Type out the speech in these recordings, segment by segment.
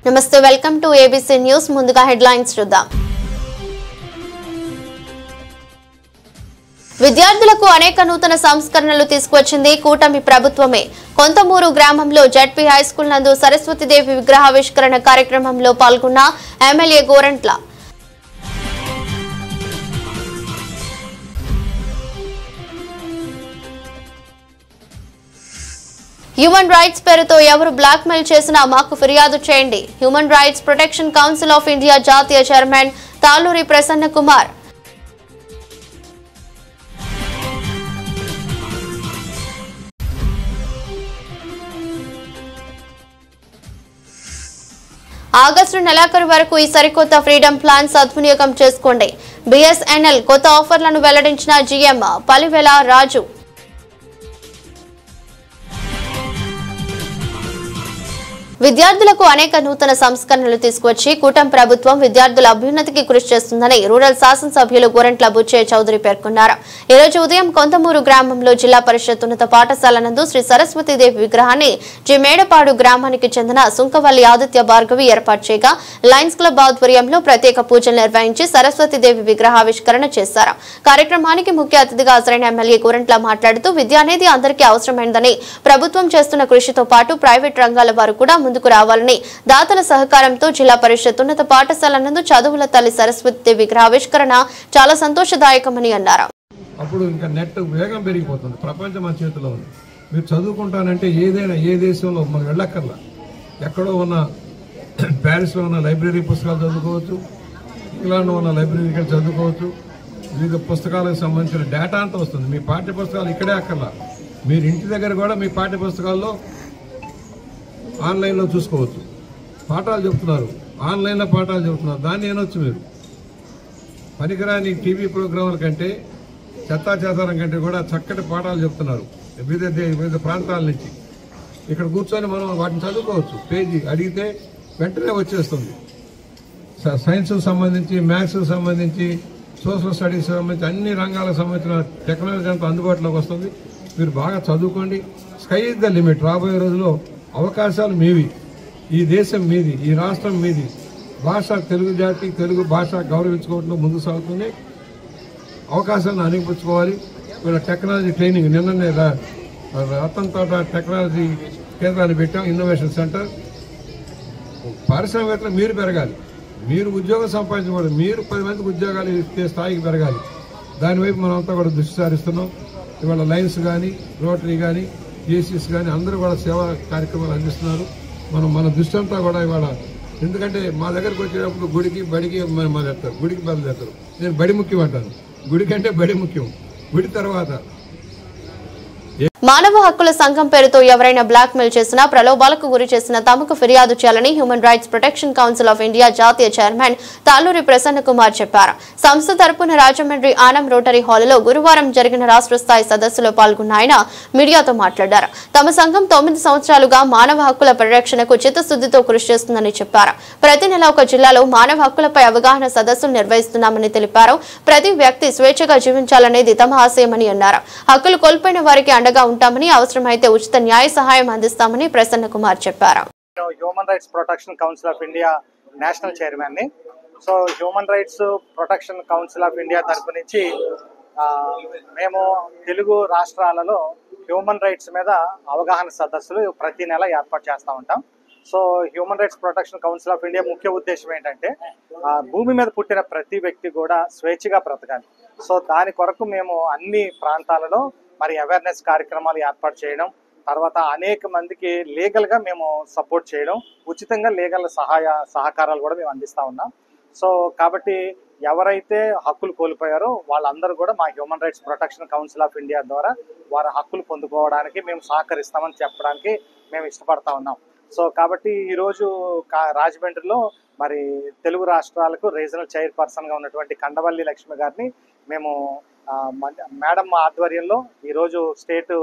నమస్తే welcome to ABC news ముందుగా headlines చూద్దాం విద్యార్థులకు అనేక నూతన సంస్కరణలు తీసుకొచ్చింది కూటమి ప్రభుత్వమే కొంతమూరు గ్రామంలో జెడ్పీ హై స్కూల్ నందు సరస్వతీదేవి విగ్రహావిష్కరణ కార్యక్రమంలో పాల్గొన్న ఎమ్మెల్యే గోరంట్ల హ్యూమన్ రైట్స్ పేరుతో ఎవరు బ్లాక్ మెయిల్ చేసినా మాకు ఫిర్యాదు చేయండి human rights protection council of India జాతీయ చైర్మన్ తాలూరి ప్రసన్న కుమార్ ఆగస్టు నెలాఖరు వరకు ఈ సరికొత్త ఫ్రీడమ్ ప్లాన్ సద్వినియోగం చేసుకోండి బిఎస్ఎన్ఎల్ కొత్త ఆఫర్లను వెల్లడించిన జీఎం పలివెల రాజు విద్యార్థులకు అనేక నూతన సంస్కరణలు తీసుకొచ్చి కూటమి ప్రభుత్వం విద్యార్థుల అభ్యున్నతికి కృషి చేస్తుందని రూరల్ శాసనసభ్యులు గోరంట్ల బుచ్చయ్య చౌదరి పేర్కొన్నారు. ఈ రోజు ఉదయం కొంతమూరు గ్రామంలో జిల్లా పరిషత్ ఉన్నత పాఠశాల నందు శ్రీ సరస్వతీదేవి విగ్రహాన్ని జి మేడపాడు గ్రామానికి చెందిన సుంకవల్లి ఆదిత్య భార్గవి ఏర్పాటు చేయగా లయన్స్ క్లబ్ ఆధ్వర్యంలో ప్రత్యేక పూజలు నిర్వహించి సరస్వతీదేవి విగ్రహావిష్కరణ చేశారు. కార్యక్రమానికి ముఖ్య అతిథిగా హాజరైన ఎమ్మెల్యే గోరంట్ల మాట్లాడుతూ విద్య అనేది అందరికీ అవసరమైనదని ప్రభుత్వం చేస్తున్న కృషితో పాటు ప్రైవేట్ రంగాల వారు కూడా ముందుకు రావాలని దాతల సహకారంతో జిల్లా పరిషత్ ఉన్నత పాఠశాల నందు చదువుల తల్లి సరస్వతి విగ్రహావిష్కరణ చాలా సంతోషదాయకమని అన్నారు. అప్పుడు ఇంకా నెట్ వేగం పెరిగిపోతుంది. ప్రపంచం మన చేతిలో ఉంది. మీరు చదువుకుంటానంటే ఏదైనా ఏ దేశంలో మనం వెళ్ళక్కర్లా. ఎక్కడో ఉన్న ప్యారిస్లో ఉన్న లైబ్రరీ పుస్తకాలు చదువుకోవచ్చు, ఇంగ్లాండ్లో ఉన్న లైబ్రరీకి చదువుకోవచ్చు. వివిధ పుస్తకాలకు సంబంధించిన డేటా అంతా వస్తుంది. మీ పాఠ్య పుస్తకాలు ఇక్కడే అక్కర్లా, మీరు ఇంటి దగ్గర కూడా మీ పాఠ్య పుస్తకాల్లో ఆన్లైన్లో చూసుకోవచ్చు. పాఠాలు చెప్తున్నారు, ఆన్లైన్లో పాఠాలు చెప్తున్నారు. దాన్ని ఏనొచ్చు మీరు పనికిరాని టీవీ ప్రోగ్రాముల కంటే చెత్తాచేతారం కంటే కూడా చక్కటి పాఠాలు చెప్తున్నారు వివిధ ప్రాంతాల నుంచి. ఇక్కడ కూర్చొని మనం వాటిని చదువుకోవచ్చు. పేజీ అడిగితే వెంటనే వచ్చేస్తుంది. సైన్స్కు సంబంధించి, మ్యాథ్స్కు సంబంధించి, సోషల్ స్టడీస్ సంబంధించి అన్ని రంగాలకు సంబంధించిన టెక్నాలజీ అంతా అందుబాటులోకి వస్తుంది. మీరు బాగా చదువుకోండి. Sky is the limit. రాబోయే రోజుల్లో అవకాశాలు మీవి. ఈ దేశం మీది, ఈ రాష్ట్రం మీది. భాష తెలుగు జాతి, తెలుగు భాష గౌరవించుకోవడంలో ముందుకు సాగుతుంది. అవకాశాలను అందిపుచ్చుకోవాలి. వీళ్ళ టెక్నాలజీ ట్రైనింగ్ నిన్ననే రతన్ తోట టెక్నాలజీ కేంద్రాన్ని పెట్టాం, ఇన్నోవేషన్ సెంటర్. పారిశ్రామికవేత్తలు మీరు పెరగాలి, మీరు ఉద్యోగం సంపాదించకూడదు, మీరు 10 మందికి ఉద్యోగాలు ఇచ్చే స్థాయికి పెరగాలి. దానివైపు మనమంతా కూడా దృష్టి సారిస్తున్నాం. ఇవాళ లైన్స్ కానీ, రోటరీ కానీ, ఏసీస్ కానీ అందరూ కూడా సేవా కార్యక్రమాలు అందిస్తున్నారు. మన దృష్టి అంతా కూడా ఇవాళ, ఎందుకంటే మా దగ్గరకు వచ్చేటప్పుడు గుడికి బడికి మొదలెడతారు, గుడికి బదులుతారు. నేను బడి ముఖ్యం అంటాను. గుడి కంటే బడి ముఖ్యం. గుడి తర్వాత మానవ హక్కుల సంఘం పేరుతో ఎవరైనా బ్లాక్ మెయిల్ చేసినా, ప్రలోభాలకు గురి చేసినా తమకు ఫిర్యాదు చేయాలని human rights protection council of India జాతీయ చైర్మన్ తాలూరి ప్రసన్న కుమార్ చెప్పారు. సంస్థ తరపున రాజమండ్రి ఆనం రోటరీ హాల్లో గురువారం జరిగిన రాష్ట్ర స్థాయి సదస్సులో పాల్గొన్న ఆయన మీడియాతో మాట్లాడారు. తమ సంఘం 9 సంవత్సరాలుగా మానవ హక్కుల పరిరక్షణకు చిత్తశుద్ధితో కృషి చేస్తుందని చెప్పారు. ప్రతి నెల ఒక జిల్లాలో మానవ హక్కులపై అవగాహన సదస్సులు నిర్వహిస్తున్నామని తెలిపారు. ప్రతి వ్యక్తి స్వేచ్ఛగా జీవించాలనేది తమ ఆశయమని అన్నారు. హక్కులు కోల్పోయిన వారికి అండగా ఉంటామని, అవసరమైతే ఉచిత న్యాయ సహాయం అందిస్తామని ప్రసన్న కుమార్ చెప్పారు. Human rights protection council of India national chairman ని. So human rights protection council of India తరపు నుంచి మేము తెలుగు రాష్ట్రాలలో హ్యూమన్ రైట్స్ మీద అవగాహన సదస్సులు ప్రతి నెల ఏర్పాటు చేస్తూ ఉంటాం. So human rights protection council of India ముఖ్య ఉద్దేశం ఏంటంటే భూమి మీద పుట్టిన ప్రతి వ్యక్తి కూడా స్వేచ్ఛగా బ్రతకాలి. సో దాని కొరకు మేము అన్ని ప్రాంతాలలో మరి అవేర్నెస్ కార్యక్రమాలు ఏర్పాటు చేయడం, తర్వాత అనేక మందికి లీగల్గా మేము సపోర్ట్ చేయడం, ఉచితంగా లీగల్ సహకారాలు కూడా మేము అందిస్తూ ఉన్నాం. సో కాబట్టి ఎవరైతే హక్కులు కోల్పోయారో వాళ్ళందరూ కూడా మా human rights protection council of India ద్వారా వారి హక్కులు పొందుకోవడానికి మేము సహకరిస్తామని చెప్పడానికి మేము ఇష్టపడతా ఉన్నాం. సో కాబట్టి ఈరోజు రాజమండ్రిలో మరి తెలుగు రాష్ట్రాలకు రీజనల్ చైర్పర్సన్గా ఉన్నటువంటి కండవల్లి లక్ష్మి గారిని మేము మేడం ఆధ్వర్యంలో ఈరోజు స్టేట్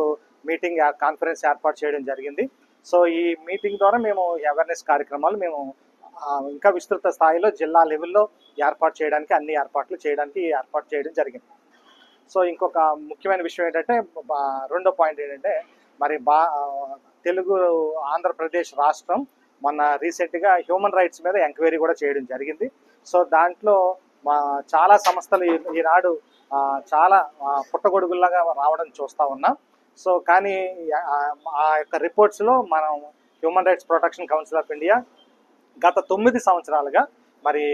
మీటింగ్ కాన్ఫరెన్స్ ఏర్పాటు చేయడం జరిగింది. సో ఈ మీటింగ్ ద్వారా మేము అవేర్నెస్ కార్యక్రమాలు మేము ఇంకా విస్తృత స్థాయిలో జిల్లా లెవెల్లో ఏర్పాటు చేయడానికి అన్ని ఏర్పాట్లు చేయడం జరిగింది. సో ఇంకొక ముఖ్యమైన విషయం ఏంటంటే, రెండో పాయింట్ ఏంటంటే మరి తెలుగు ఆంధ్రప్రదేశ్ రాష్ట్రం మొన్న రీసెంట్గా హ్యూమన్ రైట్స్ మీద ఎంక్వైరీ కూడా చేయడం జరిగింది. సో దాంట్లో చాలా సంస్థలు ఈనాడు చాలా పుట్టగొడుగుల్లాగా రావడం చూస్తూ ఉన్నాం. సో కానీ ఆ యొక్క రిపోర్ట్స్లో మనం human rights protection council of India గత 9 సంవత్సరాలుగా మరి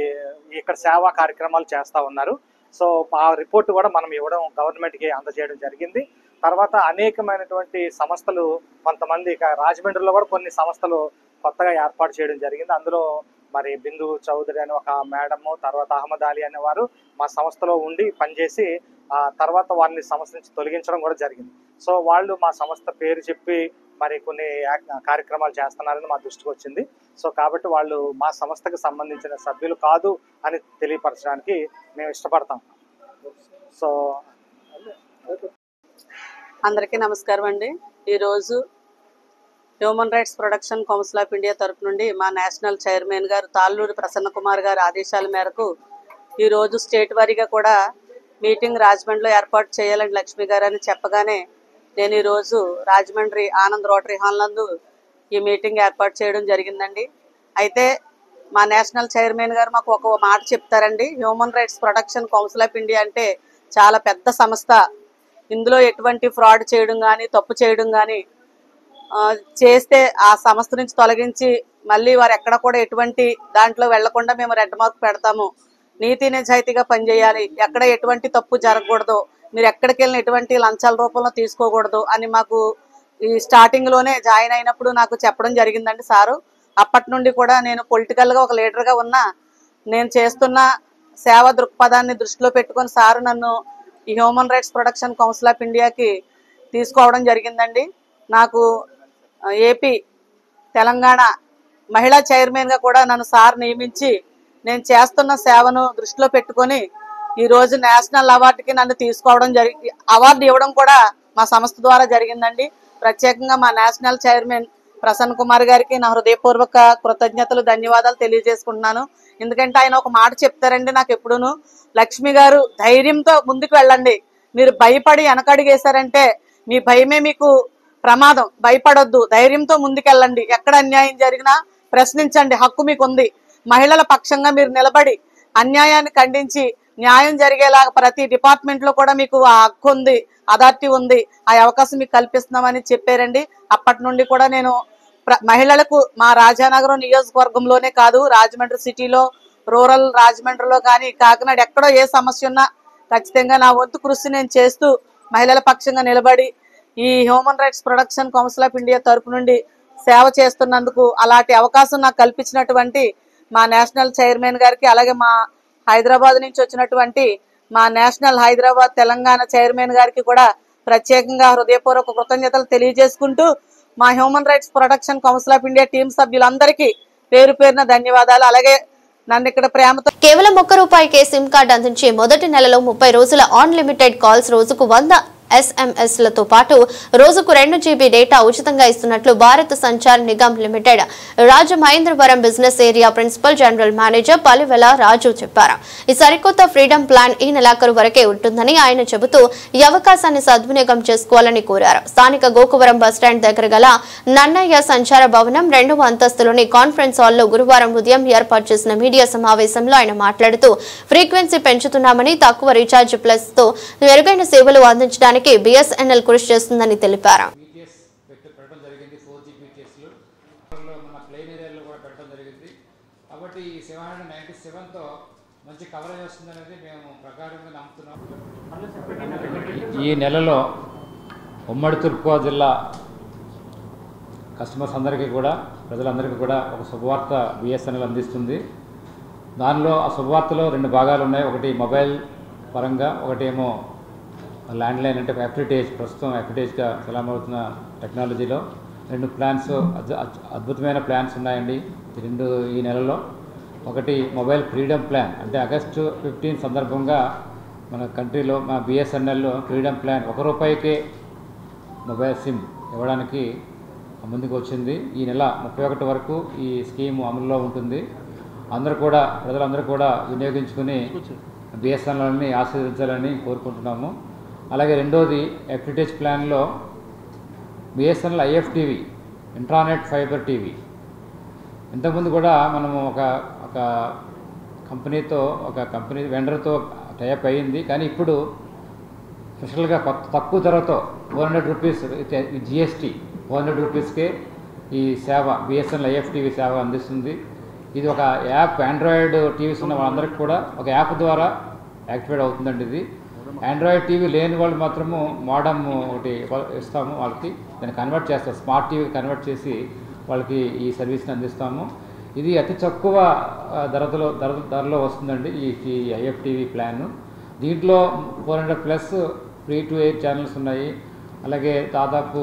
ఇక్కడ సేవా కార్యక్రమాలు చేస్తూ ఉన్నారు. సో ఆ రిపోర్ట్ కూడా మనం ఇవ్వడం గవర్నమెంట్కి అందజేయడం జరిగింది. తర్వాత అనేకమైనటువంటి సంస్థలు కొంతమంది రాజమండ్రిలో కూడా కొన్ని సంస్థలు కొత్తగా ఏర్పాటు చేయడం జరిగింది. అందులో మరి బిందు చౌదరి అని ఒక మేడము, తర్వాత అహ్మద్ అలీ అనేవారు మా సంస్థలో ఉండి పనిచేసి తర్వాత వారిని సంస్థ నుంచి తొలగించడం కూడా జరిగింది. సో వాళ్ళు మా సంస్థ పేరు చెప్పి మరి కొన్ని కార్యక్రమాలు చేస్తున్నారని మా దృష్టికి వచ్చింది. సో కాబట్టి వాళ్ళు మా సంస్థకు సంబంధించిన సభ్యులు కాదు అని తెలియపరచడానికి మేము ఇష్టపడతాం. సో అందరికీ నమస్కారం అండి. ఈరోజు human rights protection council of India తరపు నుండి మా నేషనల్ చైర్మన్ గారు తాళ్ళూరి ప్రసన్న కుమార్ గారి ఆదేశాల మేరకు ఈరోజు స్టేట్ వారీగా కూడా మీటింగ్ రాజమండ్రిలో ఏర్పాటు చేయాలని లక్ష్మి గారు అని చెప్పగానే నేను ఈరోజు రాజమండ్రి ఆనంద్ రోటరీ హాల్ నందు ఈ మీటింగ్ ఏర్పాటు చేయడం జరిగిందండి. అయితే మా నేషనల్ చైర్మన్ గారు మాకు ఒక మాట చెప్తారండి. Human rights protection council of India అంటే చాలా పెద్ద సంస్థ. ఇందులో ఎటువంటి ఫ్రాడ్ చేయడం కానీ తప్పు చేయడం కానీ చేస్తే ఆ సంస్థ నుంచి తొలగించి మళ్ళీ వారు ఎక్కడ కూడా ఎటువంటి దాంట్లో వెళ్లకుండా మేము రెడ్ మార్క్ పెడతాము. నీతి నిజాయితీగా పనిచేయాలి, ఎక్కడ ఎటువంటి తప్పు జరగకూడదు, మీరు ఎక్కడికి వెళ్ళిన ఎటువంటి లంచాల రూపంలో తీసుకోకూడదు అని మాకు ఈ స్టార్టింగ్లోనే జాయిన్ అయినప్పుడు నాకు చెప్పడం జరిగిందండి సారు. అప్పటి నుండి కూడా నేను పొలిటికల్గా ఒక లీడర్గా ఉన్నా నేను చేస్తున్న సేవా దృక్పథాన్ని దృష్టిలో పెట్టుకొని సారు నన్ను ఈ human rights protection council of ఇండియాకి తీసుకోవడం జరిగిందండి. నాకు ఏపీ తెలంగాణ మహిళా చైర్మన్గా కూడా నన్ను సార్ నియమించి నేను చేస్తున్న సేవను దృష్టిలో పెట్టుకొని ఈరోజు నేషనల్ అవార్డుకి నన్ను తీసుకోవడం అవార్డు ఇవ్వడం కూడా మా సంస్థ ద్వారా జరిగిందండి. ప్రత్యేకంగా మా నేషనల్ చైర్మన్ ప్రసన్న కుమార్ గారికి నా హృదయపూర్వక కృతజ్ఞతలు ధన్యవాదాలు తెలియజేసుకుంటున్నాను. ఎందుకంటే ఆయన ఒక మాట చెప్తారండి నాకు ఎప్పుడూను, లక్ష్మి గారు ధైర్యంతో ముందుకు వెళ్ళండి, మీరు భయపడి వెనకడుగేశారంటే మీ భయమే మీకు ప్రమాదం, భయపడొద్దు, ధైర్యంతో ముందుకెళ్ళండి, ఎక్కడ అన్యాయం జరిగినా ప్రశ్నించండి, హక్కు మీకు ఉంది, మహిళల పక్షంగా మీరు నిలబడి అన్యాయాన్ని ఖండించి న్యాయం జరిగేలాగా ప్రతి డిపార్ట్మెంట్లో కూడా మీకు ఆ హక్కు ఉంది, అథారిటీ ఉంది, ఆ అవకాశం మీకు కల్పిస్తున్నామని చెప్పారండి. అప్పటి నుండి కూడా నేను మహిళలకు మా రాజానగరం నియోజకవర్గంలోనే కాదు, రాజమండ్రి సిటీలో, రూరల్ రాజమండ్రిలో కానీ కాకినాడ ఎక్కడో ఏ సమస్య ఉన్నా ఖచ్చితంగా నా వంతు కృషి నేను చేస్తూ మహిళల పక్షంగా నిలబడి ఈ human rights protection council of India తరపు నుండి సేవ చేస్తున్నందుకు అలాంటి అవకాశం నాకు కల్పించినటువంటి మా నేషనల్ చైర్మన్ గారికి, అలాగే మా హైదరాబాద్ నుంచి వచ్చినటువంటి మా నేషనల్ హైదరాబాద్ తెలంగాణ చైర్మన్ గారికి కూడా ప్రత్యేకంగా హృదయపూర్వక కృతజ్ఞతలు తెలియజేసుకుంటూ మా human rights protection council of India team సభ్యులందరికీ పేరు పేరున ధన్యవాదాలు. అలాగే నన్ను ఇక్కడ ప్రేమతో కేవలం ₹1 సిమ్ కార్డు అందించి మొదటి నెలలో 30 రోజుల అన్లిమిటెడ్ కాల్స్, రోజుకు 100 SMS-లతో పాటు రోజుకు 2 GB డేటా ఉచితంగా ఇస్తున్నట్లు Bharat Sanchar Nigam limited Rajamahendravaram business area principal general manager Palivela Raju చెప్పారు. ఈ సరికొత్త ఫ్రీడమ్ ప్లాన్ ఈ నెలాఖరు వరకే ఉంటుందని ఆయన చెబుతూ ఈ అవకాశాన్ని సద్వినియోగం చేసుకోవాలని కోరారు. స్థానిక గోకువరం బస్టాండ్ దగ్గర గల నన్నయ్య సంచార భవనం 2వ అంతస్తులోని కాన్ఫరెన్స్ హాల్లో గురువారం ఉదయం ఏర్పాటు చేసిన మీడియా సమావేశంలో ఆయన మాట్లాడుతూ ఫ్రీక్వెన్సీ పెంచుతున్నామని, తక్కువ రీఛార్జ్ ప్లస్ తో మెరుగైన సేవలు అందించడానికి BSNL కృషి చేస్తుందని తెలిపారు. కాబట్టి ఈ 797తో మంచి కవరేజ్ వస్తుందనేది మేము ప్రకారంగా నమ్ముతున్నాం. ఈ నెలలో ఉమ్మడి తూర్పుగోదావరి జిల్లా కస్టమర్స్ అందరికీ కూడా, ప్రజలందరికీ కూడా ఒక శుభవార్త BSNL అందిస్తుంది. దానిలో ఆ శుభవార్తలో 2 భాగాలు ఉన్నాయి. ఒకటి మొబైల్ పరంగా, ఒకటేమో ల్యాండ్లైన్ అంటే ఎఫ్టిటేజ్, ప్రస్తుతం ఎఫ్టిటేజ్గా చలామవుతున్న టెక్నాలజీలో 2 ప్లాన్స్, అద్భుతమైన ప్లాన్స్ ఉన్నాయండి ఈ నెలలో. ఒకటి మొబైల్ ఫ్రీడమ్ ప్లాన్, అంటే ఆగస్టు 15 సందర్భంగా మన కంట్రీలో మా BSNL ఫ్రీడమ్ ప్లాన్ ₹1కే మొబైల్ సిమ్ ఇవ్వడానికి ముందుకు వచ్చింది. ఈ నెల 31 వరకు ఈ స్కీము అమలులో ఉంటుంది. ప్రజలందరూ కూడా వినియోగించుకుని BSNLని ఆశీర్వదించాలని కోరుకుంటున్నాము. అలాగే రెండోది ఎఫ్టిటేజ్ ప్లాన్లో BSNL IFTV, intranet fibre TV ఇంతకుముందు కూడా మనము ఒక ఒక కంపెనీతో వెండర్తో టైప్ అయ్యింది. కానీ ఇప్పుడు స్పెషల్గా తక్కువ ధరతో 400 రూపీస్ జిఎస్టీ 400 రూపీస్కే ఈ సేవ బిఎస్ఎన్ఎల్ ఐఎఫ్టీవీ సేవ అందిస్తుంది. ఇది ఒక యాప్, ఆండ్రాయిడ్ టీవీస్ ఉన్న వాళ్ళందరికీ కూడా ఒక యాప్ ద్వారా యాక్టివేట్ అవుతుందండి. ఇది ఆండ్రాయిడ్ టీవీ లేని వాళ్ళు మాత్రము మోడమ్ ఒకటి ఇస్తాము, వాళ్ళకి దాన్ని కన్వర్ట్ చేస్తాం, స్మార్ట్ టీవీ కన్వర్ట్ చేసి వాళ్ళకి ఈ సర్వీస్ని అందిస్తాము. ఇది అతి తక్కువ ధరలో వస్తుందండి ఈ ఐఎఫ్టీవీ ప్లాన్. దీంట్లో 400+ ఫ్రీ టు ఎయిర్ ఛానల్స్ ఉన్నాయి. అలాగే దాదాపు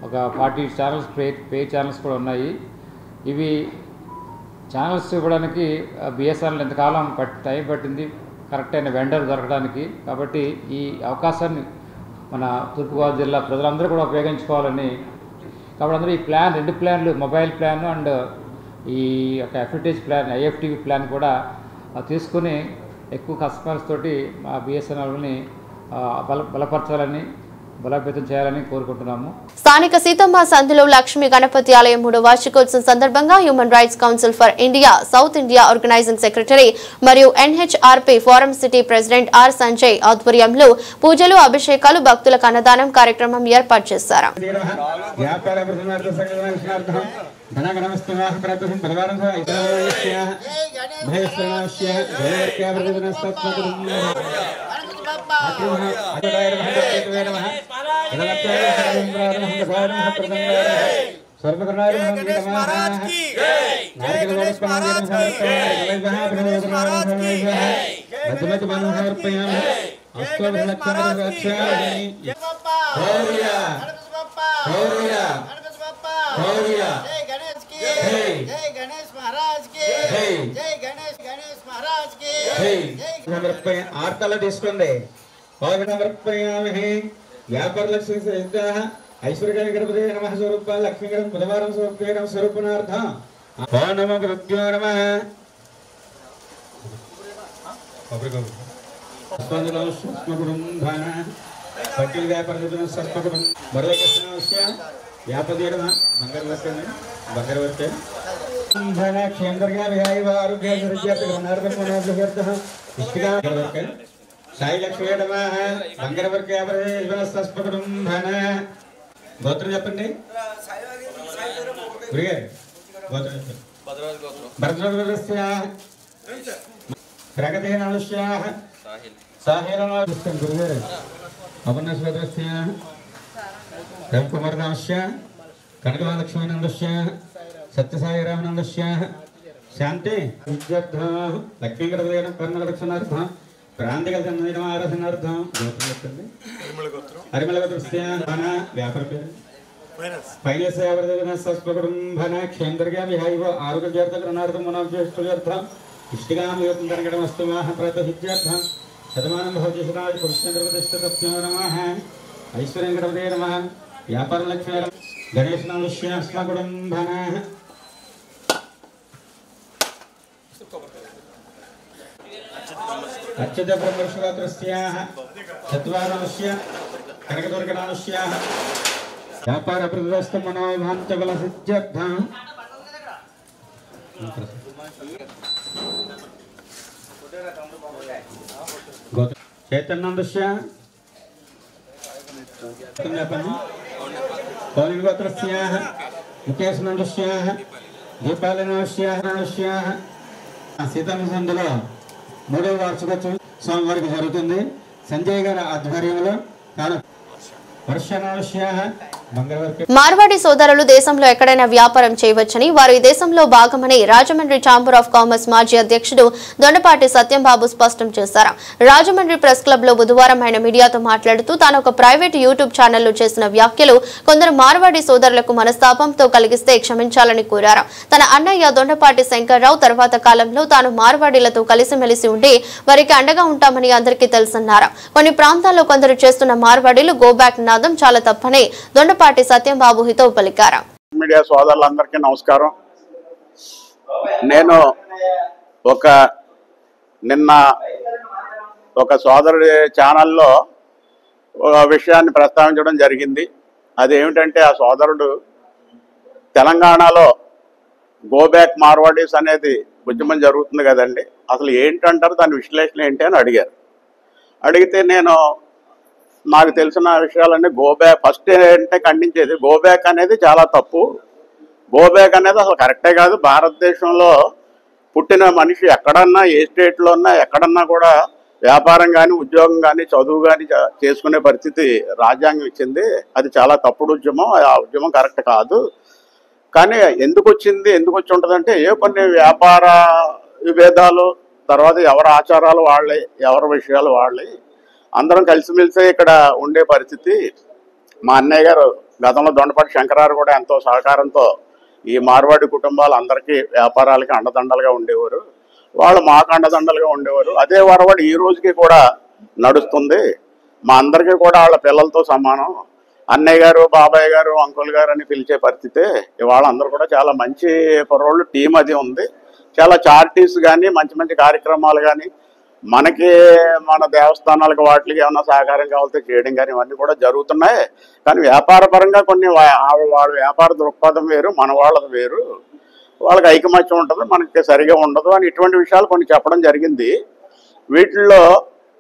ఒక 40 ఛానల్స్ పే ఛానల్స్ కూడా ఉన్నాయి. ఇవి ఛానల్స్ ఇవ్వడానికి బిఎస్ఎన్ఎల్ ఎంతకాలం టైం పట్టింది కరెక్ట్ అయిన వెండర్ దొరకడానికి. కాబట్టి ఈ అవకాశాన్ని మన తూర్పుగోదావరి జిల్లా ప్రజలందరూ కూడా ఉపయోగించుకోవాలని, కాబట్టి అందరూ ఈ ప్లాన్ 2 ప్లాన్లు, మొబైల్ ప్లాన్ అండ్ ఈ యొక్క ఎఫ్ఐటీహెచ్ ప్లాన్ ఐఎఫ్టీవీ ప్లాన్ కూడా తీసుకుని ఎక్కువ కస్టమర్స్ తోటి మా బిఎస్ఎన్ఎల్ని బలపరచాలని, బలోపేతం చేయాలని కోరుకుంటున్నాము. స్థానిక సీతమ్మ సంధిలో లక్ష్మీ గణపతి ఆలయం 3వ వార్షికోత్సవం సందర్భంగా human rights council for India south India organising secretary మరియు NHRP forum city president R Sanjay ఆధ్వర్యంలో పూజలు, అభిషేకాలు, భక్తులకు అన్నదానం కార్యక్రమం ఏర్పాటు చేశారు. ఆర్తల తీసుకోండి. వ్యాపార లక్ష్మి ఐశ్వర్య గణపతి నమ స్వరూప లక్ష్మీ గణపతి బుధవారం స్వరూపేణ స్వరూపనార్థం నమ గురుభ్యో నమః. సాయి లక్ష్మీ నమః. బంగారవర్గ గోత్రం చెప్పండి. ప్రగతి గురుగారు అపర్ణస్వద్రస్య రవికుమార్ నామస్య కనకమహాలక్ష్మీనందస్య సత్యసాయిరామనందస్య శాంతి లక్ష్మీ గణపతి కర్ణకరక్షణార్థం ప్రాంతిక ఆరాధనార్థం గోత్రం చెప్పండి. హరిమల గోత్రస్య వ్యాపార పేరు పైనస్పకుటుంబన క్షేంద్రగా విహాయివ ఆరోగ్యార్థం మనోజ్యేష్ఠార్థం ఇష్టికామస్తు ప్రతహిత్యార్థం శతమానం భవతి పురుషేంద్రప్రతిష్ఠితభ్యో నమః. ఐశ్వర్యం గణపతే నమః. వ్యాపార లక్ష్మీ గణేశనామస్యాస్మకుటుంబన అచ్యుత బ్రహ్మర్షిగోత్రస్యాః చత్వారమస్య కనకదుర్గనామస్యాః వ్యాపార ప్రతిష్ఠ మనోభాంతబల సిద్ధ్యర్థం చైతన్యందస్య పౌలిగోత్రస్యాః ముఖేశనందస్యాః దీపాలనస్యాః సీతమ్మ సంధిలో 3వ వార్షికోత్సవం సోమవారికి జరుగుతుంది. సంజయ్ గారి ఆధ్వర్యంలో మార్వాడి సోదరులు దేశంలో ఎక్కడైనా వ్యాపారం చేయవచ్చని, వారు ఈ దేశంలో భాగమని రాజమండ్రి ఛాంబర్ ఆఫ్ కామర్స్ మాజీ అధ్యక్షుడు దొండపాటి సత్యంబాబు స్పష్టం చేశారు. రాజమండ్రి ప్రెస్ క్లబ్ లో బుధవారం ఆయన మీడియాతో మాట్లాడుతూ తాను ఒక ప్రైవేట్ యూట్యూబ్ ఛానల్లో చేసిన వ్యాఖ్యలు కొందరు మార్వాడి సోదరులకు మనస్తాపంతో కలిగిస్తే క్షమించాలని కోరారు. తన అన్నయ్య దొండపాటి శంకర్రావు తర్వాత కాలంలో తాను మార్వాడీలతో కలిసిమెలిసి ఉండి వారికి అండగా ఉంటామని అందరికీ తెలుసన్నారు. కొన్ని ప్రాంతాల్లో కొందరు చేస్తున్న మార్వాడీలు గోబ్యాక్ నాదం చాలా తప్పని దొండపాటి సత్యంబాబు హితవు పలికారు. మీడియా సోదరులందరికీ నమస్కారం. నేను నిన్న ఒక సోదరుడి ఛానల్లో ఒక విషయాన్ని ప్రస్తావించడం జరిగింది. అదేమిటంటే ఆ సోదరుడు తెలంగాణలో గో బ్యాక్ మార్వాడీస్ అనేది ఉద్యమం జరుగుతుంది కదండి, అసలు ఏంటంటారు, దాని విశ్లేషణ ఏంటి అని అడిగారు. అడిగితే నేను నాకు తెలిసిన విషయాలన్నీ గో బ్యాక్ ఫస్ట్ ఏంటంటే ఖండించేది, గో బ్యాక్ అనేది చాలా తప్పు. గో బ్యాక్ అనేది అసలు కరెక్టే కాదు. భారతదేశంలో పుట్టిన మనిషి ఎక్కడన్నా ఏ స్టేట్లో ఉన్నా ఎక్కడన్నా కూడా వ్యాపారం కానీ ఉద్యోగం కానీ చదువు కానీ చేసుకునే పరిస్థితి రాజ్యాంగం ఇచ్చింది. అది చాలా తప్పుడు ఉద్యమం, ఆ ఉద్యమం కరెక్ట్ కాదు. కానీ ఎందుకు వచ్చింది, ఎందుకు వచ్చి ఉంటుందంటే కొన్ని వ్యాపార విభేదాలు, తర్వాత ఎవరి ఆచారాలు వాళ్ళే, ఎవరి విషయాలు వాళ్ళే, అందరం కలిసిమెలిసి ఇక్కడ ఉండే పరిస్థితి. మా అన్నయ్య గారు గతంలో దొండపాటి శంకరారు కూడా ఎంతో సహకారంతో ఈ మార్వాడి కుటుంబాలు అందరికీ వ్యాపారాలకి అండదండలుగా ఉండేవారు. వాళ్ళు మాకు అండదండలుగా ఉండేవారు. అదే వరవడి ఈ రోజుకి కూడా నడుస్తుంది. మా అందరికీ కూడా వాళ్ళ పిల్లలతో సమానం. అన్నయ్య గారు, బాబాయ్ గారు, అంకుల్ గారు అని పిలిచే పరిస్థితే. ఇవాళ అందరూ కూడా చాలా మంచి కుర్రోళ్ళు, టీం అది ఉంది. చాలా చారిటీస్ కానీ మంచి మంచి కార్యక్రమాలు కానీ మనకి మన దేవస్థానాలకు వాటికి ఏమన్నా సహకారం కావాలితే చేయడం కానీ ఇవన్నీ కూడా జరుగుతున్నాయి. కానీ వ్యాపార పరంగా కొన్ని వాళ్ళ వ్యాపార దృక్పథం వేరు, మన వాళ్ళది వేరు. వాళ్ళకి ఐకమత్యం ఉంటుంది, మనకి సరిగా ఉండదు అని ఇటువంటి విషయాలు కొన్ని చెప్పడం జరిగింది. వీటిల్లో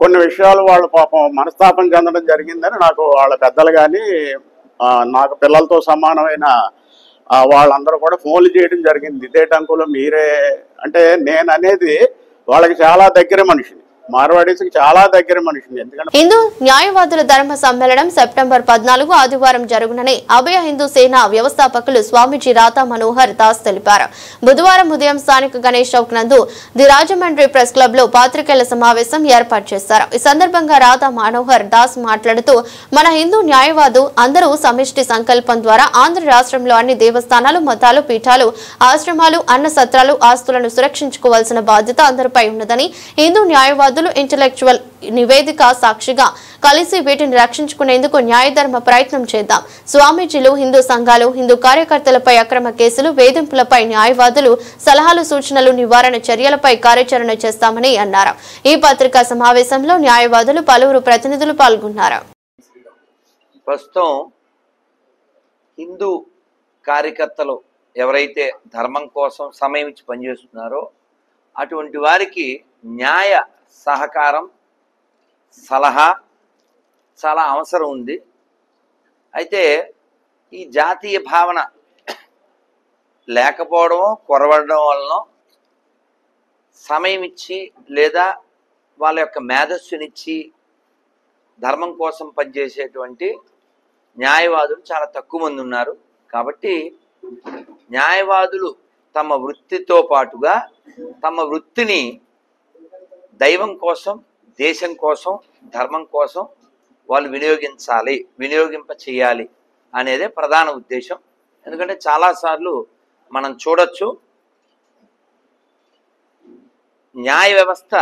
కొన్ని విషయాలు వాళ్ళు పాపం మనస్తాపం చెందడం జరిగిందని నాకు వాళ్ళ పెద్దలు కానీ నాకు పిల్లలతో సమానమైన వాళ్ళందరూ కూడా ఫోన్లు చేయడం జరిగింది. ఇదేటంకులు మీరే అంటే నేను అనేది వాళ్ళకి చాలా దగ్గర మనిషిని, మార్వాడీస్కి చాలా దగ్గర మనిషిని. ఎందుకంటే హిందూ న్యాయవాదుల ధర్మ సమ్మేళనం సెప్టెంబర్ 14 ఆదివారం జరుగునని అభయ హిందూ సేన వ్యవస్థాపకులు స్వామీజీ రాధా మనోహర్ దాస్ తెలిపారు. బుధవారం ఉదయం స్థానిక గణేష్ చౌక్ నందు ది రాజమండ్రి ప్రెస్ క్లబ్ లో పాత్రికేయుల సమావేశం ఏర్పాటు చేశారు. ఈ సందర్భంగా రాధా మనోహర్ దాస్ మాట్లాడుతూ, మన హిందూ న్యాయవాదు అందరూ సమిష్టి సంకల్పం ద్వారా ఆంధ్ర రాష్ట్రంలో అన్ని దేవస్థానాలు, మతాలు, పీఠాలు, ఆశ్రమాలు, అన్న సత్రాలు, ఆస్తులను సురక్షించుకోవాల్సిన బాధ్యత అందరిపై ఉన్నదని, హిందూ న్యాయవాదులు ఇంటెలెక్చువల్ నివేదిక సాక్షిగా కలిసి వీటిని రక్షించుకునేందుకు న్యాయధర్మ ప్రయత్నం చేద్దాం. స్వామీజీలు, హిందూ సంఘాలు, హిందూ కార్యకర్తలపై అక్రమ కేసులు, వేధింపులపై న్యాయవాదులు సలహాలు, సూచనలు, నివారణ చర్యలపై కార్యాచరణ చేస్తామని అన్నారు. ఈ పత్రికా సమావేశంలో న్యాయవాదులు పలువురు ప్రతినిధులు పాల్గొన్నారు. ప్రస్తుతం హిందూ కార్యకర్తలు ఎవరైతే ధర్మం కోసం సమయం ఇచ్చి పనిచేస్తున్నారో అటువంటి వారికి న్యాయ సహకారం, సలహా చాలా అవసరం ఉంది. అయితే ఈ జాతీయ భావన లేకపోవడం, కొరవడడం వలన సమయం ఇచ్చి లేదా వాళ్ళ యొక్క మేధస్సునిచ్చి ధర్మం కోసం పనిచేసేటువంటి న్యాయవాదులు చాలా తక్కువ మంది ఉన్నారు. కాబట్టి న్యాయవాదులు తమ వృత్తితో పాటుగా తమ వృత్తిని దైవం కోసం, దేశం కోసం, ధర్మం కోసం వాళ్ళు వినియోగింప చేయాలి అనేదే ప్రధాన ఉద్దేశం. ఎందుకంటే చాలాసార్లు మనం చూడొచ్చు, న్యాయ వ్యవస్థ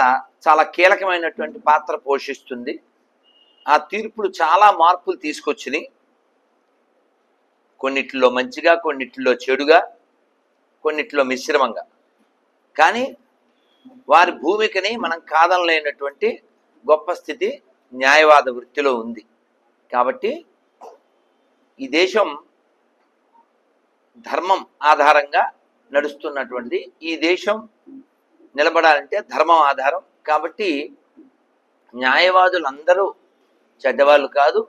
చాలా కీలకమైనటువంటి పాత్ర పోషిస్తుంది. ఆ తీర్పులు చాలా మార్పులు తీసుకొచ్చినాయి. కొన్నిట్లో మంచిగా, కొన్నిట్లో చెడుగా, కొన్నిట్లో మిశ్రమంగా. కానీ వారి భూమికని మనం కాదనలేనటువంటి గొప్ప స్థితి న్యాయవాద వృత్తిలో ఉంది. కాబట్టి ఈ దేశం ధర్మం ఆధారంగా నడుస్తున్నటువంటిది. ఈ దేశం నిలబడాలంటే ధర్మం ఆధారం. కాబట్టి న్యాయవాదులందరూ చెడ్డవాళ్ళు కాదు,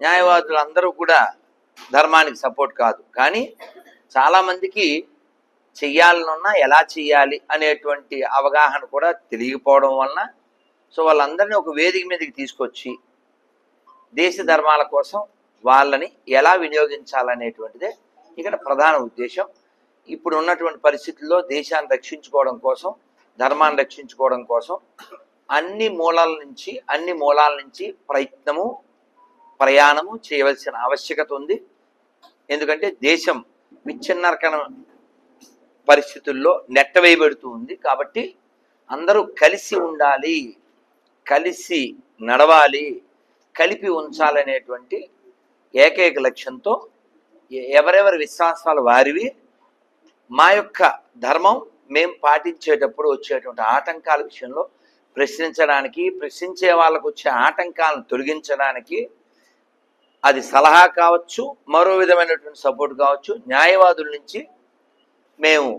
న్యాయవాదులందరూ కూడా ధర్మానికి సపోర్ట్ కాదు. కానీ చాలామందికి చెయ్యాలనున్నా ఎలా చెయ్యాలి అనేటువంటి అవగాహన కూడా తెలియకపోవడం వలన వాళ్ళందరినీ ఒక వేదిక మీదకి తీసుకొచ్చి దేశ ధర్మాల కోసం వాళ్ళని ఎలా వినియోగించాలనేటువంటిదే ఇక్కడ ప్రధాన ఉద్దేశం. ఇప్పుడు ఉన్నటువంటి పరిస్థితుల్లో దేశాన్ని రక్షించుకోవడం కోసం, ధర్మాన్ని రక్షించుకోవడం కోసం అన్ని మూలాల నుంచి ప్రయాణము చేయవలసిన ఆవశ్యకత ఉంది. ఎందుకంటే దేశం విచ్ఛిన్నకరణ పరిస్థితుల్లో నెట్టవేయబడుతూ ఉంది. కాబట్టి అందరూ కలిసి ఉండాలి, కలిసి నడవాలి, కలిపి ఉంచాలనేటువంటి ఏకైక లక్ష్యంతో ఎవరెవరి విశ్వాసాలు వారివి, మా యొక్క ధర్మం మేము పాటించేటప్పుడు వచ్చేటువంటి ఆటంకాల విషయంలో ప్రశ్నించే వాళ్ళకు వచ్చే ఆటంకాలను తొలగించడానికి అది సలహా కావచ్చు, మరో విధమైనటువంటి సపోర్ట్ కావచ్చు, న్యాయవాదుల నుంచి మేము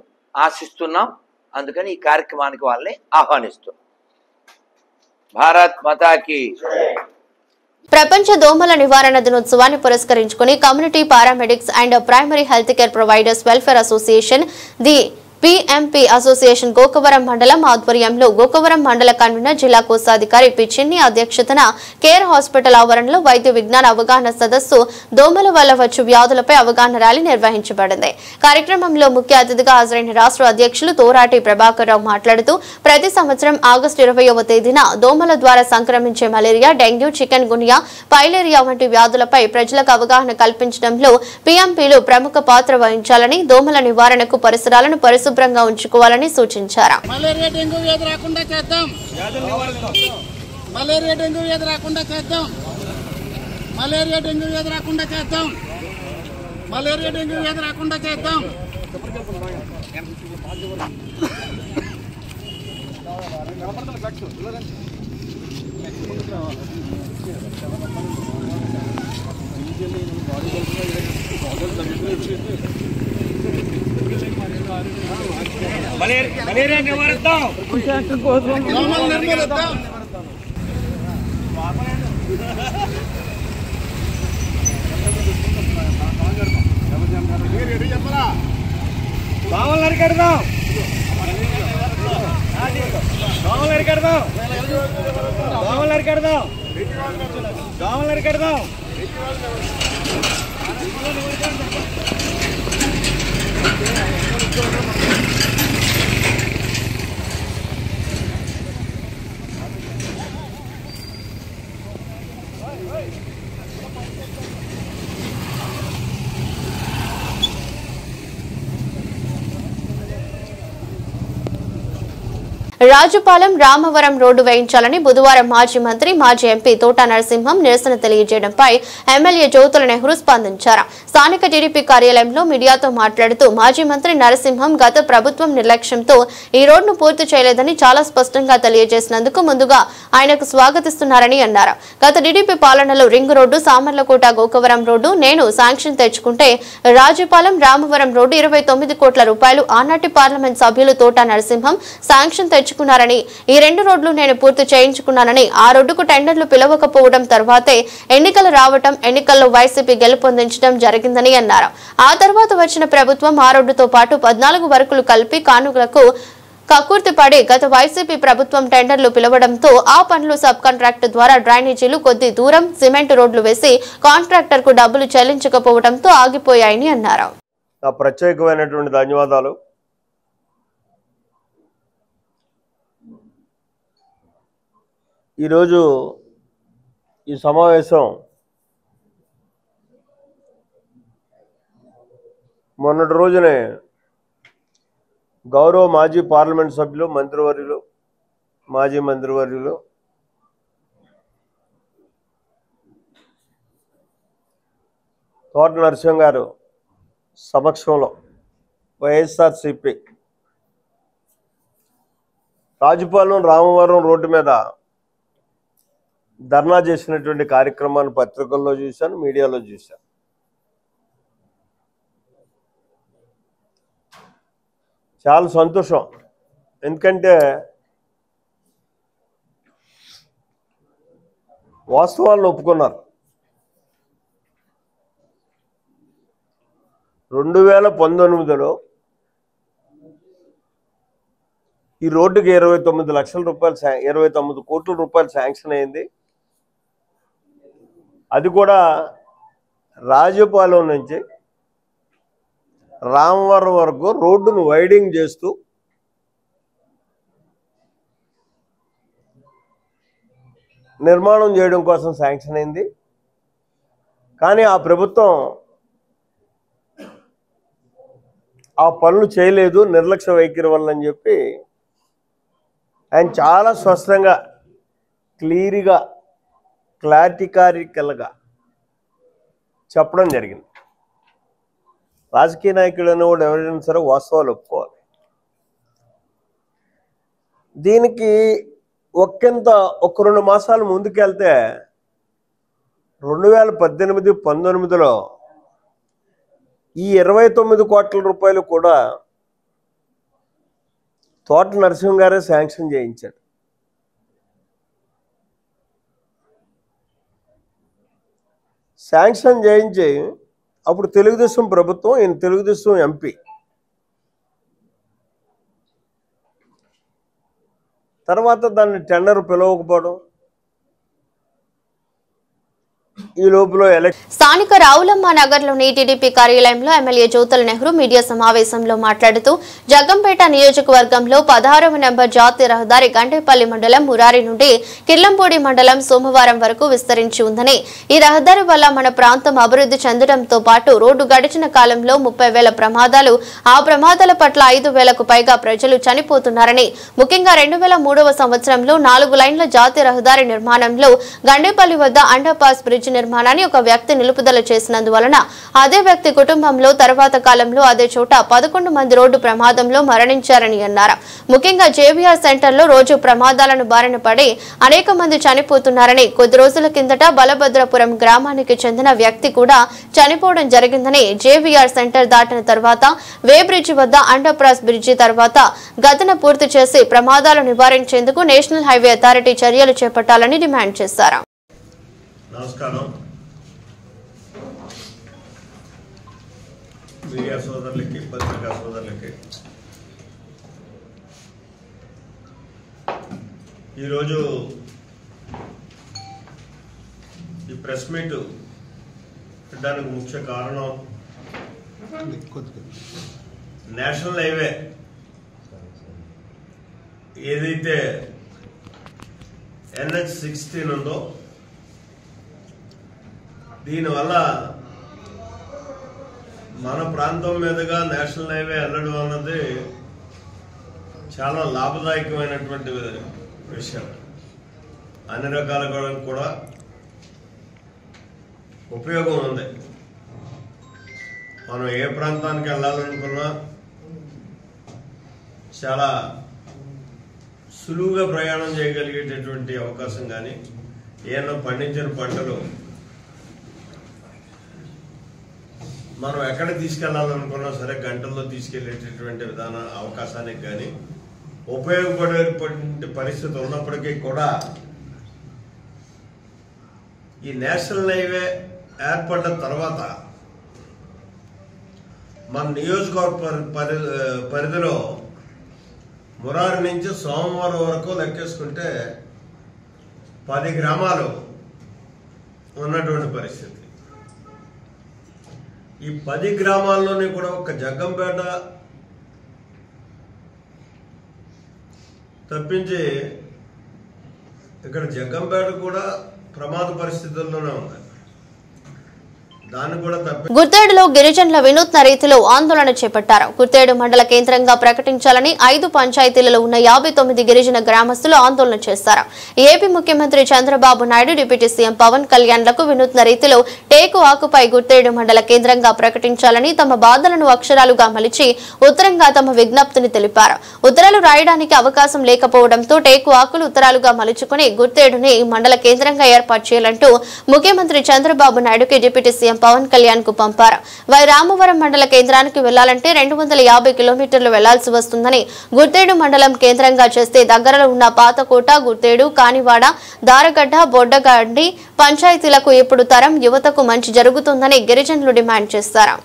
ఆశిస్తున్నాం. అందుకని ఈ కార్యక్రమానికి వాళ్ళని ఆహ్వానిస్తున్నాం. భారత్ మాతాకి. ప్రపంచ దోమల నివారణ దినోత్సవాన్ని పురస్కరించుకుని community paramedics and primary health care providers welfare association the PMP association Gokavaram మండలం ఆధ్వర్యంలో గోకవరం మండల కన్వీనర్ జిల్లా కోశాధికారి పి చిన్ని అధ్యక్షతన కేర్ హాస్పిటల్ ఆవరణలో వైద్య విజ్ఞాన అవగాహన సదస్సు దోమల వల్ల వచ్చు వ్యాధులపై అవగాహన ర్యాలీ నిర్వహించబడింది. కార్యక్రమంలో ముఖ్య అతిథిగా హాజరైన రాష్ట్ర అధ్యక్షులు తోరాటి ప్రభాకర్ రావు మాట్లాడుతూ ప్రతి సంవత్సరం ఆగస్టు 20వ తేదీన దోమల ద్వారా సంక్రమించే మలేరియా, డెంగ్యూ, చికెన్ గున్యా, పైలేరియా వంటి వ్యాధులపై ప్రజలకు అవగాహన కల్పించడంలో పిఎంపిలు ప్రముఖ పాత్ర వహించాలని, దోమల నివారణకు పరిసరాలను శుభ్రంగా ఉంచుకోవాలని సూచించారు. మలేరియా డెంగ్యూ వ్యాధి రాకుండా చేద్దాం. మలేరియా డెంగ్యూ వ్యాధి రాకుండా చేద్దాం. మలేరియా డెంగ్యూ వ్యాధి రాకుండా చేద్దాం. మలేరియా డెంగ్యూ వ్యాధి రాకుండా చేద్దాం. మలేరియా నివారిద్దాం. దోమలు నిర్మూలిద్దాం. దోమలు నరికెడదాం. దోమలు నరికెడదాం. దోమలు నరికెడదాం. దోమలు నరికెడదాం. రాజుపాలెం రామవరం రోడ్డు వేయించాలని బుధవారం మాజీ మంత్రి, మాజీ ఎంపీ తోట నరసింహం నిరసన తెలియజేయడంపై ఎమ్మెల్యే జ్యోతుల నెహ్రూ స్పందించారు. స్థానిక టీడీపీ కార్యాలయంలో మీడియాతో మాట్లాడుతూ మాజీ మంత్రి నరసింహం గత ప్రభుత్వం నిర్లక్ష్యంతో ఈ రోడ్డును పూర్తి చేయలేదని చాలా స్పష్టంగా తెలియజేసినందుకు ముందుగా ఆయనకు స్వాగతిస్తున్నారని అన్నారు. గత టీడీపీ పాలనలో ring road, Samarlakota Gokavaram road నేను శాంక్షన్ తెచ్చుకుంటే రాజుపాలెం రామవరం రోడ్డు 29 కోట్ల రూపాయలు ఆనాటి పార్లమెంట్ సభ్యులు తోట నరసింహం శాంక్షన్ తెచ్చుకున్నారని, ఈ 2 రోడ్లు నేను పూర్తి చేయించుకున్నానని, ఆ రోడ్డుకు టెండర్లు పిలవకపోవడం తర్వాతే ఎన్నికలు రావటం, ఎన్నికల్లో వైసీపీ గెలుపొందించడం జరిగిందని అన్నారు. ఆ తర్వాత వచ్చిన ప్రభుత్వం ఆ రోడ్డుతో పాటు 14 వర్కులు కలిపి కానుకలకు కక్కుర్తిపడి గత వైసీపీ ప్రభుత్వం టెండర్లు పిలవడంతో ఆ పనులు సబ్ కాంట్రాక్టర్ ద్వారా డ్రైనేజీలు కొద్ది దూరం సిమెంట్ రోడ్లు వేసి కాంట్రాక్టర్ కు డబ్బులు చెల్లించకపోవడంతో ఆగిపోయాయని అన్నారు. ప్రత్యేకమైనటువంటి ధన్యవాదాలు. ఈరోజు ఈ సమావేశం మొన్నటి రోజునే గౌరవ మాజీ పార్లమెంట్ సభ్యులు, మంత్రివర్యులు, మాజీ మంత్రివర్యులు తోట నరసింహం గారు సమక్షంలో వైఎస్ఆర్సీపీ రాజుపాలెం రామవరం రోడ్డు మీద ధర్నా చేసినటువంటి కార్యక్రమాన్ని పత్రికల్లో చూశాను, మీడియాలో చూశాను. చాలా సంతోషం. ఎందుకంటే వాస్తవాలను ఒప్పుకున్నారు. 2019లో ఈ రోడ్డుకి 29 లక్షల రూపాయలు 29 కోట్ల రూపాయలు శాంక్షన్ అయింది. అది కూడా రాజుపాలెం నుంచి రామవరం వరకు రోడ్డును వైడింగ్ చేస్తూ నిర్మాణం చేయడం కోసం శాంక్షన్ అయింది. కానీ ఆ ప్రభుత్వం ఆ పనులు చేయలేదు, నిర్లక్ష్య వైఖరి వల్ల అని చెప్పి ఆయన చాలా స్పష్టంగా క్లియర్గా క్లారిటికారికల్గా చెప్పడం జరిగింది. రాజకీయ నాయకులు అనేవాడు ఎవరైనా సరే వాస్తవాలు ఒప్పుకోవాలి. దీనికి ఒక 2 మాసాలు ముందుకెళ్తే 2018-19లో ఈ 29 కోట్ల రూపాయలు కూడా తోట నరసింహ గారే శాంక్షన్ చేయించాడు. శాంక్షన్ చేయించి అప్పుడు తెలుగుదేశం ప్రభుత్వం, ఈయన తెలుగుదేశం ఎంపీ. తర్వాత దాన్ని టెండర్ పిలవకపోవడం, ఈ లోపల స్థానిక రావులమ్మ నగర్లోని టీడీపీ కార్యాలయంలో ఎమ్మెల్యే జ్యోతుల నెహ్రూ మీడియా సమావేశంలో మాట్లాడుతూ జగ్గంపేట నియోజకవర్గంలో 16వ నెంబర్ జాతీయ రహదారి గండేపల్లి మండలం మురారి నుండి కిర్లంపూడి మండలం సోమవారం వరకు విస్తరించి ఉందని, ఈ రహదారి వల్ల మన ప్రాంతం అభివృద్ధి చెందడంతో పాటు రోడ్డు గడిచిన కాలంలో 30,000 ప్రమాదాలు, ఆ ప్రమాదాల పట్ల 5,000కు పైగా ప్రజలు చనిపోతున్నారని, ముఖ్యంగా 2003వ సంవత్సరంలో 4 లైన్ల జాతీయ రహదారి నిర్మాణంలో గండేపల్లి వద్ద అండర్ పాస్ బ్రిడ్జ్ నిర్మాణాన్ని ఒక వ్యక్తి నిలుపుదల చేసినందువలన అదే వ్యక్తి కుటుంబంలో తర్వాత కాలంలో అదే చోట 11 మంది రోడ్డు ప్రమాదంలో మరణించారని అన్నారు. ముఖ్యంగా జేవీఆర్ సెంటర్లో రోజు ప్రమాదాలను బారిన పడి అనేక మంది చనిపోతున్నారని, కొద్ది రోజుల కిందట బలభద్రపురం గ్రామానికి చెందిన వ్యక్తి కూడా చనిపోవడం జరిగిందని, జేవీఆర్ సెంటర్ దాటిన తర్వాత వే బ్రిడ్జి వద్ద అండర్ పాస్ బ్రిడ్జి తర్వాత గతన పూర్తి చేసి ప్రమాదాలు నివారించేందుకు నేషనల్ హైవే అథారిటీ చర్యలు చేపట్టాలని డిమాండ్ చేశారు. నమస్కారం. మీడియా సోదరులకి, పత్రికా సోదరులకి ఈరోజు ఈ ప్రెస్ మీట్ పెట్టడానికి ముఖ్య కారణం నేషనల్ హైవే ఏదైతే NH-16 ఉందో దీనివల్ల మన ప్రాంతం మీదుగా నేషనల్ హైవే వెళ్ళడం అన్నది చాలా లాభదాయకమైనటువంటి విషయం. అన్ని రకాలుగా కూడా ఉపయోగం ఉంది. మనం ఏ ప్రాంతానికి వెళ్ళాలనుకున్నా చాలా సులువుగా ప్రయాణం చేయగలిగేటటువంటి అవకాశం, కానీ ఏమన్నా పండించిన పంటలు మనం ఎక్కడ తీసుకెళ్లాలనుకున్నా సరే గంటల్లో తీసుకెళ్లేటటువంటి అవకాశానికి కానీ ఉపయోగపడేటువంటి పరిస్థితి ఉన్నప్పటికీ కూడా ఈ నేషనల్ హైవే ఏర్పడ్డ తర్వాత మన నియోజకవర్గ పరిధిలో మురారి నుంచి సోమవారం వరకు లెక్కేసుకుంటే 10 గ్రామాలు ఉన్నటువంటి పరిస్థితి. ఈ 10 గ్రామాల్లోనే కూడా ఒక జగ్గంపేట తప్పించి ఇక్కడ జగ్గంపేట కూడా ప్రమాద పరిస్థితుల్లోనే ఉంది. గుర్తేడులో గిరిజనుల వినూత్న రీతిలో ఆందోళన చేపట్టారు. గుర్తేడు మండల కేంద్రంగా ప్రకటించాలని 5 పంచాయతీలలో ఉన్న 59 గిరిజన గ్రామస్తులు ఆందోళన చేశారు. ఏపీ ముఖ్యమంత్రి చంద్రబాబు నాయుడు, డిప్యూటీ సీఎం పవన్ కళ్యాణ్లకు వినూత్న రీతిలో టేకు ఆకుపై గుర్తేడు మండల కేంద్రంగా ప్రకటించాలని తమ బాధలను అక్షరాలుగా మలిచి ఉత్తరంగా తమ విజ్ఞప్తిని తెలిపారు. ఉత్తరాలు రాయడానికి అవకాశం లేకపోవడంతో టేకు ఆకులు ఉత్తరాలుగా మలుచుకుని గుర్తేడుని మండల కేంద్రంగా ఏర్పాటు చేయాలంటూ ముఖ్యమంత్రి చంద్రబాబు నాయుడుకి డిప్యూటీ సీఎం పవన్ కళ్యాణ్ కు పంపారు. రామవరం మండల కేంద్రానికి వెళ్లాలంటే 250 కిలోమీటర్లు వెళ్లాల్సి వస్తుందని, గుర్తేడు మండలం కేంద్రంగా చేస్తే దగ్గరలో ఉన్న పాతకోట, గుర్తేడు, కానివాడ, దారగడ్డ, బొడ్డగండి పంచాయతీలకు ఇప్పుడు తరం యువతకు మంచి జరుగుతుందని గిరిజనులు డిమాండ్ చేశారు.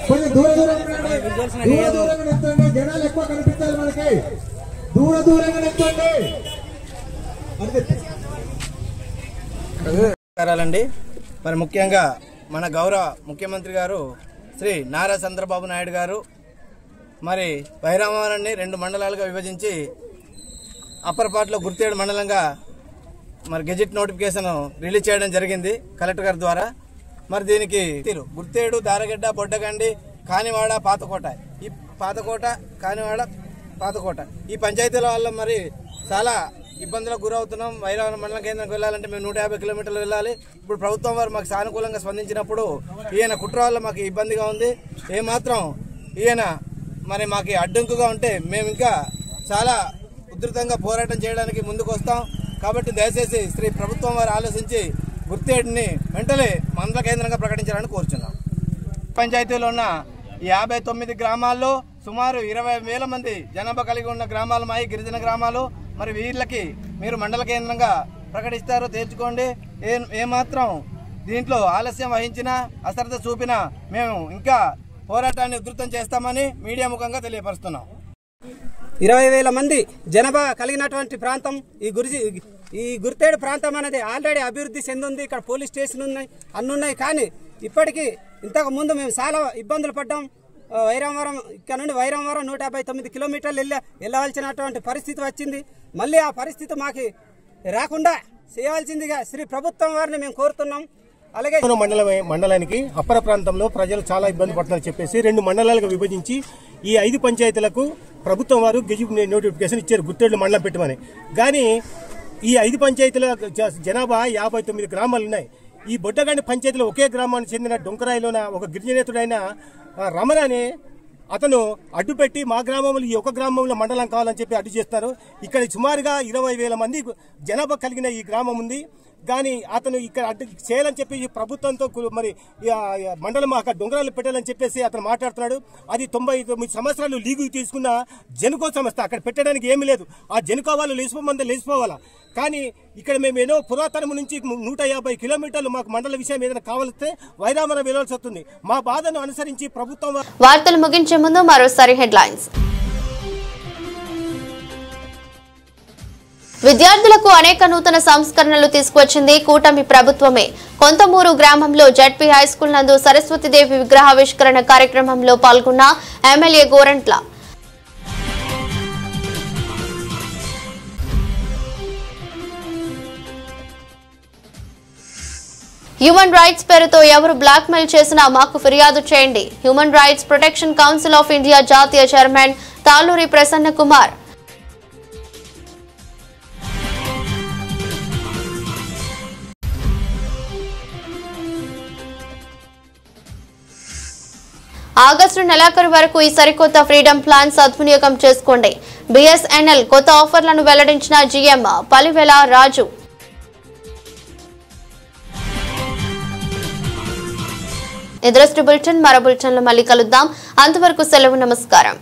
కొంచెం దూరంగా జనాలు ఎక్కువ కనిపించాలి మనకి, దూరంగా నెత్తండి. నమస్కారాలండి. మరి ముఖ్యంగా మన గౌరవ ముఖ్యమంత్రి గారు శ్రీ నారా చంద్రబాబు నాయుడు గారు మరి వైరామారాన్ని 2 మండలాలుగా విభజించి అప్పర్పాట్లో గుర్తేడు మండలంగా మరి గెజిట్ నోటిఫికేషన్ రిలీజ్ చేయడం జరిగింది కలెక్టర్ గారి ద్వారా. మరి దీనికి గుర్తేడు, దారగడ్డ, బొడ్డగండి, కానివాడ, పాతకోట, ఈ పాతకోట, కానివాడ, పాతకోట ఈ పంచాయతీల వల్ల మరి చాలా ఇబ్బందులకు గురవుతున్నాం. వైరావరం మండల కేంద్రానికి వెళ్ళాలంటే మేము 150 కిలోమీటర్లు వెళ్ళాలి. ఇప్పుడు ప్రభుత్వం వారు మాకు సానుకూలంగా స్పందించినప్పుడు ఈయన కుట్ర వల్ల మాకు ఇబ్బందిగా ఉంది. ఏమాత్రం ఈయన మరి మాకు అడ్డంకుగా ఉంటే మేము ఇంకా చాలా ఉధృతంగా పోరాటం చేయడానికి ముందుకు వస్తాం. కాబట్టి దయచేసి శ్రీ ప్రభుత్వం వారు ఆలోచించి గుర్తేడుని వెంటనే మండల కేంద్రంగా ప్రకటించాలని కోరుచున్నాం. పంచాయతీలో ఉన్న 59 గ్రామాల్లో సుమారు 20,000 మంది జనాభా కలిగి ఉన్న గ్రామాలు మాయి గిరిజన గ్రామాలు. మరి వీళ్ళకి మీరు మండల కేంద్రంగా ప్రకటిస్తారో తేల్చుకోండి. ఏమాత్రం దీంట్లో ఆలస్యం వహించినా అశ్రద్ధ చూపినా మేము ఇంకా పోరాటాన్ని ఉధృతం చేస్తామని మీడియా ముఖంగా తెలియపరుస్తున్నాం. 20,000 మంది జనాభా కలిగినటువంటి ప్రాంతం ఈ గుర్తేడు ప్రాంతం అనేది ఆల్రెడీ అభివృద్ధి చెందింది. ఇక్కడ పోలీస్ స్టేషన్ ఉన్నాయి, అన్ని ఉన్నాయి. కానీ ఇప్పటికీ ఇంతకు ముందు మేము చాలా ఇబ్బందులు పడ్డాం. వైరామవరం ఇక్కడ నుండి వైరామవరం 159 కిలోమీటర్లు వెళ్ళవలసినటువంటి పరిస్థితి వచ్చింది. మళ్ళీ ఆ పరిస్థితి మాకు రాకుండా చేయవలసిందిగా శ్రీ ప్రభుత్వం వారిని మేము కోరుతున్నాం. అలాగే మండలానికి అప్పర ప్రాంతంలో ప్రజలు చాలా ఇబ్బంది పడుతున్నారని చెప్పేసి 2 మండలాలుగా విభజించి ఈ 5 పంచాయతీలకు ప్రభుత్వం వారు గెజిట్ నోటిఫికేషన్ ఇచ్చారు గుర్తేళ్లు మండలం పెట్టమని. కానీ ఈ 5 పంచాయతీల జనాభా 59 గ్రామాలు ఉన్నాయి. ఈ బొడ్డగండి పంచాయతీలో ఒకే గ్రామానికి చెందిన డొంకరాయిలోన ఒక గిరిజనేతుడైన రమణ అనే అతను అడ్డుపెట్టి మా గ్రామంలో ఈ ఒక గ్రామంలో మండలం కావాలని చెప్పి అడ్డు చేస్తారు. ఇక్కడ సుమారుగా 20,000 మంది జనాభా కలిగిన ఈ గ్రామం ఉంది. కానీ అతను ఇక్కడ అడ్డు చేయాలని చెప్పి ఈ ప్రభుత్వంతో మరి మండలం అక్కడ డొంగరాలు పెట్టాలని చెప్పేసి అతను మాట్లాడుతున్నాడు. అది 99 సంవత్సరాలు లీగు తీసుకున్న జెన్కో సంస్థ. అక్కడ పెట్టడానికి ఏమీ లేదు. ఆ జెన్కో వాళ్ళు లేచిపోవాలా. కానీ ఇక్కడ మేము ఏదో పురాతనం నుంచి 150 కిలోమీటర్లు మాకు మండల విషయం ఏదైనా కావాలిస్తే వైరామరం వెళ్ళాల్సి వస్తుంది. మా బాధను అనుసరించి ప్రభుత్వం. వార్తలు ముగించే ముందు మరోసారి హెడ్లైన్స్. విద్యార్థులకు అనేక నూతన సంస్కరణలు తీసుకువచ్చింది కూటమి ప్రభుత్వమే. కొంతమూరు గ్రామంలో జడ్పీ హైస్కూల్ నందు సరస్వతీదేవి విగ్రహావిష్కరణ కార్యక్రమంలో పాల్గొన్న ఎమ్మెల్యే గోరంట్ల. హ్యూమన్ రైట్స్ పేరుతో ఎవరు బ్లాక్ మెయిల్ చేసినా మాకు ఫిర్యాదు చేయండి. Human rights protection council of India జాతీయ చైర్మన్ తాలూరి ప్రసన్న కుమార్. ఆగస్టు నెలాఖరు వరకు ఈ సరికొత్త ఫ్రీడమ్ ప్లాన్ సద్వినియోగం చేసుకోండి. బిఎస్ఎన్ఎల్ కొత్త ఆఫర్లను వెల్లడించిన జీఎం పలివెల రాజు. ఎదురస్టు బులెటిన్ మరో బులెటిన్లో మళ్ళీ కలుద్దాం. అంతవరకు సెలవు. నమస్కారం.